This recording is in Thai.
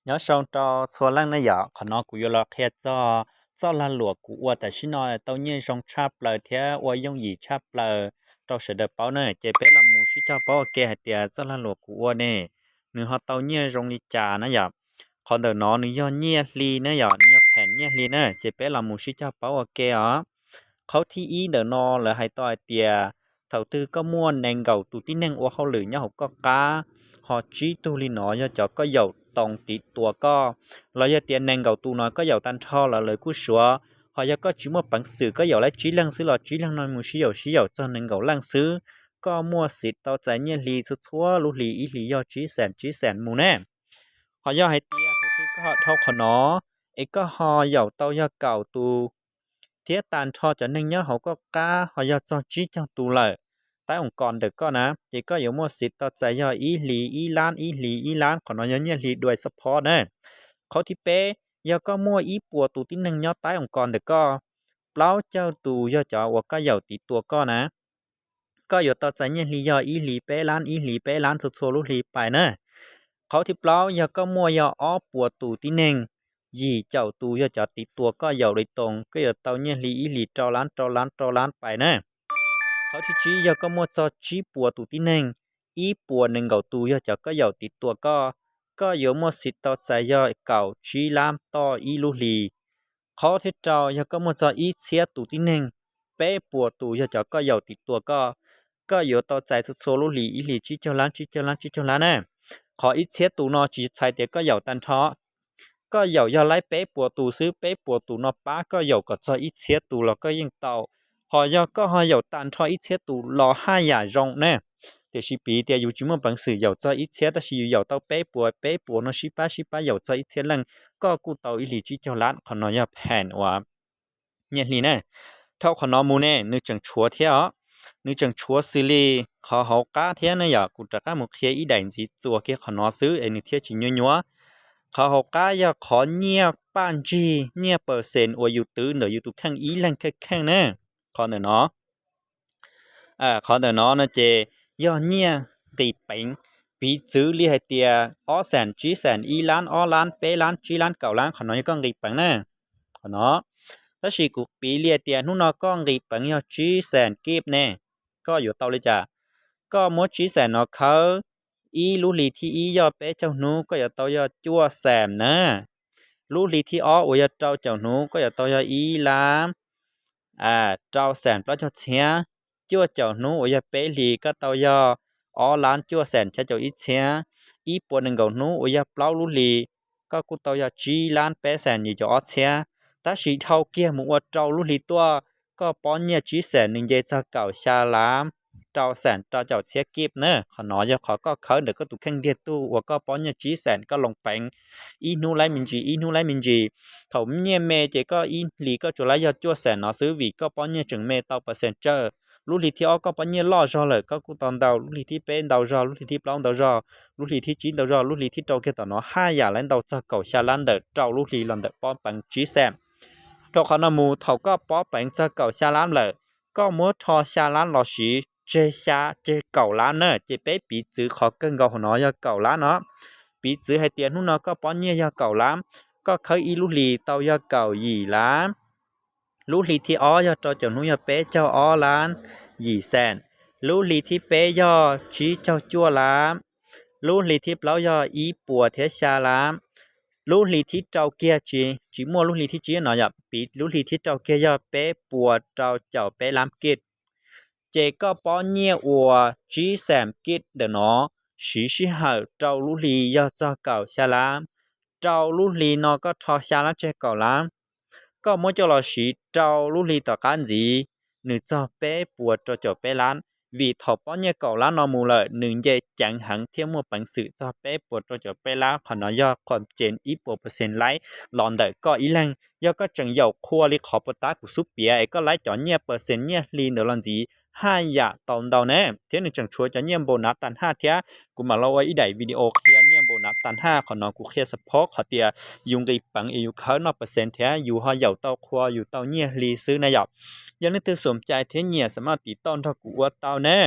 nhớ sau cho xua lăng nó giờ còn nó cũng là khi cho là lụa của ua tại xin nói tao nhiên trong chắp lời thế ua dùng gì chắp lời trong sự đợt báo này chế bé là muốn xin cho báo kia hạt tiền cho là lụa của ua nè nếu họ tao nhiên trong đi trà nó giờ còn đợt nó nếu do nhiên ly nó giờ nhiên phèn nhiên ly nữa chế bé là muốn xin cho báo kia áเขาที่อีเดอนอเลยให้ต่อยเตียเท่าตื้อก็ม่วนแนงเก่าตูที่แนงอัวเขาหรือเนี่ยเขาก็กาหอจีตูลีหนอยจะก็เหย่าตองติดตัวก็เราจะเตียนแนงเก่าตูน้อยก็เหย่าตันท่อละเลยกู้ชัวhọ giờ có chỉ một bản sự có dầu lấy chỉ lăng xứ là chỉ lăng nói một xí dầu cho nên gạo lăng xứ có mua xịt tao trái nhiên lì chút chúa lú lì ý lì do chỉ sẹn mù nè họ giờ hay tia thủ tư có họ thâu khó nó ấy có họ dầu tao giờ ก่าtu thiết tàn cho nên nhớ họ có cá họ giờ cho chỉ cho tu lại tại ông còn được có nè chỉ có yếu mua xịt tao trái giờ ý lì lan còn nó nhớ nhiên lì đuổi support nèเขาที่เป้ยาก็มั่วอีปัวตูที่หนึ่งยอดใต้องค์กรเด็กก็เปล่าเจ้าตูยอดจ่อว่าก็เหยาติดตัวก็นะก็อยู่ต่อใจเนี่ยลียออีหลีเป้ล้านอีหลีเป้ล้านชัวลูกลีไปเนอะเขาที่เปล่ายาก็มั่วยาอ้อปัวตูที่หนึ่งยี่เจ้าตูยอดจ่อติดตัวก็เหยาเลยตรงก็อยู่ต่อเนี่ยลีอีหลีเจ้าล้านไปเนอะเขาที่จียาก็มั่วจอจีปัวตูที่หนึ่งอีปัวหนึ่งเก่าตูยอดจ่อก็เหยาติดตัวก็有么事到在要搞只蓝到一路里，เขาที่เจ้ายังก็มาจะอีเชียตูที่หนึ่งเป๊ะปัวตูยังจะก็有ติดตัวก็有到在สุดโซลุลีอีหลีจีเจ้าล้านน่ะขออีเชียตูนอจีใช้เดียวก็有ตันท้อก็要来เป๊ะปัวตูซื้อเป๊ะปัวตูนอป้าก็有ก็จะอีเชียตูแล้วก็ยิ่งเต่าเขา有ตันท้ออีเชียตูรอห้าอย่างรองน่ะแต่สิปีเดียวอยู่จุ่มบังสือ有这一切但是有到北部那十八有这一切人ก็กูเตาอีหลีจีเจ้าล้านขนอยาแผ่นว่าเนี่ยนี่นะเท่าขนอมูเน่นึกจังชัวเที่ยวนึกจังชัวซิลีเขาเขาก้าเที่ยนะอยากกูจะก้ามุเคียอีแดงจีจัวเกี่ยขนอซื้อไอ้นึกเที่ยจิญัวเขาเขาก้าอยากขอเนี่ยป้านจีเนี่ยเปอร์เซ็นต์ว่าอยู่ตื้อเนออยู่ตุข้างอีแรงแข้งนะขอเนอเนาะขอเนอเนาะนะเจย่อเนี่ยตีเป็งปีซื้อเรียกเตียอ้อแสนจีแสนอีล้านอ้อล้านเป้ล้านจีล้านเก่าล้านขนอยก็ตีเป็งนะขนอถ้าสิกูปีเรียกเตียนู่นนอก็ตีเป็งย่อจีแสนกีบเนี่ยก็อยู่เตาเลยจ้ะก็มดจีแสนเนาะเขาอีลูลีที่อีย่อเป้เจ้าหนูก็อย่าเตาย่อจั่วแสมนะลูลีที่อ้อโอ้ยเจ้าเจ้าหนูก็อย่าเตาย่ออีล้ามเจ้าแสนปลาจดเชียจั่วเจ้าหนูโอ้ยเป้ลีก็เตาย่ออ๋อล้านจั่วแสนใช้เจ้าอีเชียอีปวดหนึ่งเก่าหนูโอ้ยเปล่าลูลีก็กูเตาย่อจีล้านเป้แสนอยู่จ่อเชียถ้าสีเท่าเกี้ยมัวเจ้าลูลีตัวก็ป้อนเนี่ยจีแสนหนึ่งเยจะเก่าชาล้ามเจ้าแสนเจ้าเชียกีบเนอะขอน้อยขอก็เขาเด็กก็ตุกแข่งเดียตู้ว่าก็ป้อนเนี่ยจีแสนก็ลงแปงอีนูไลมินจีเขาเนี่ยเมเจก็อีหลีก็จุไลยอดจั่วแสนเนาะซื้อวีก็ป้อนเนี่ยจึงเมเต้าเปอร์เซ็นต์เจอลูลีที่อ้อก็ป้อนเนี่ยล่อจอเลยก็กูตอนเดาลูลีที่เป็นเดาจอลูลีที่ปล้องเดาจอลูลีที่จีนเดาจอลูลีที่เจ้าเกตต่อเนาะห้าอย่างแล้วเดาจะเก่าชาลันเดอเจ้าลูลีลันเดอป้อนปังจีแสนทอคอนมูเขาก็ป้อปังจะเก่าชาลันเลยก็มัวทอชาลันหล่อสีเจชาเจเก่าล้านเนอะเจเป๊ะปีจื้อขอเกินเก่าหัวน้อยเก่าล้านเนาะปีจื้อให้เตียนหุ่นเนาะก็ป้อนเนี่ยเก่าล้านก็เคยอีลูลีเตายาเก่าหยี่ล้านลูลีที่อ้อยาเจ้าเจ้านุ่ยเป๊ะเจ้าอ้อล้านหยี่แสนลูลีที่เป๊ะย่อชี้เจ้าจั่วล้านลูลีที่เปล่ายออีปัวเทชาล้านลูลีที่เจ้าเกียจีมัวลูลีที่จีหน่อยปีลูลีที่เจ้าเกียย่อเป๊ะปัวเจ้าเป๊ะล้านกิดเจก็ป้อนเนี่ยอัวจีแสมกิดเดเนาะสีเหาเจ้าลูลีย่อเจ้าเก่าชาล้านเจ้าลูลีเนาะก็ทอชาล้านเจเก่าล้านก็มัวจะรอสีเจ้าลูลีต่อกันจีหนึ่งเจ้าเป๊ะปัวเจ้าเป๊ะล้านvì thọ bao nhiêu cầu lá nó mù lợi nương dây chẳng hẳn thêm một bản sự cho bé bột cho bé lá còn nó do còn trên ít bộ percent lấy lòn đợi có ý lăng do có chẳng dầu khua li khó bột tá của súp bia ấy có lấy cho nhẹ percent nhẹ li nữa làm gì hai dạ tàu đầu nè thế nên chẳng chúa cho nhẹ bộ nạp tàn ha thế cũng mà lâu ấy đẩy video kia nhẹ bộ nạp tàn ha còn nó cũng kia support họ tiệt dùng cái bằng yêu khởi nó percent thế dù họ dầu tàu khua dù tàu nhẹ li xứ này dọc ยังนึกถึงสนใจเทียนเนี่ยสามารถติดต่อทางกูว่าเตาแน่